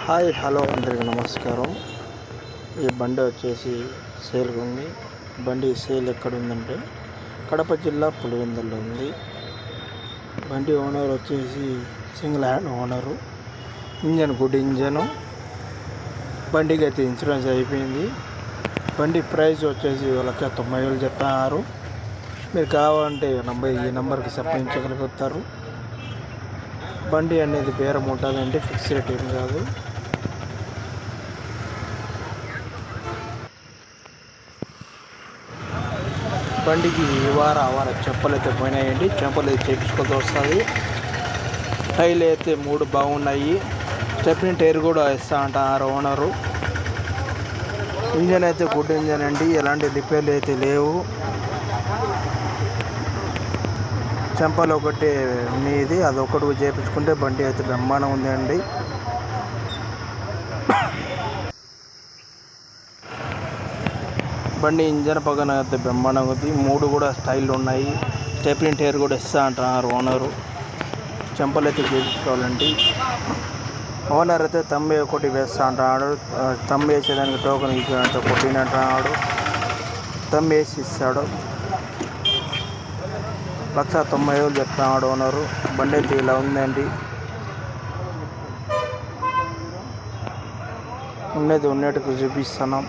Hi hello అందరికీ నమస్కారం. ఈ బండి వచ్చేసి సేల్గా ఉంది. బండి సేల్ ఎక్కడ ఉందంటే కడప జిల్లా పులివెందుల్లో ఉంది. బండి ఓనర్ వచ్చేసి single hand owner. Good engine. బండికి అయితే ఇన్సూరెన్స్ అయిపోయింది. బండి ప్రైస్ వచ్చేసి 1,90,000 చెప్పారు. మీరు కావాలంటే ఈ నెంబర్కి సంప్రదించగలుగుతారు. బండి అనేది బేరం ఉంటుందంటే ఫిక్స్ రేట్ ఏం కాదు. బండికి వార చెప్పులు అయితే పోయినాయండి. చెప్పులు అయితే చేయించుకోవాల్సి వస్తుంది. టైర్లు అయితే 3 బాగున్నాయి. స్టెప్నీ టైర్ కూడా ఇస్తా అంటారు ఓనరు. ఇంజన్ అయితే గుడ్ ఇంజన్ అండి. ఎలాంటి రిపేర్లు అయితే లేవు. చెంపలు ఒకటి మీది అదొకటి చేయించుకుంటే బండి అయితే బ్రహ్మాండం ఉందండి. బండి ఇంజన్ పక్కన అయితే బ్రహ్మాండంగా ఉంది. 3 కూడా స్టైల్ ఉన్నాయి. స్టెప్నీ టైర్ కూడా ఇస్తా అంటున్నారు ఓనరు. చెంపలు అయితే చేయించుకోవాలండి. ఓనర్ అయితే తమ్మి ఒకటి వేస్తా అంటున్నాడు. తమ్మి వేసేదానికి టోకెన్ ఇచ్చినట్టు కొట్టినట్టున్నాడు. తమ్మి వేసి ఇస్తాడు. 1,90,000 చెప్తున్నాడు ఓనరు. బండి అయితే ఇలా ఉందండి. ఉన్నట్టుగా చూపిస్తున్నాం.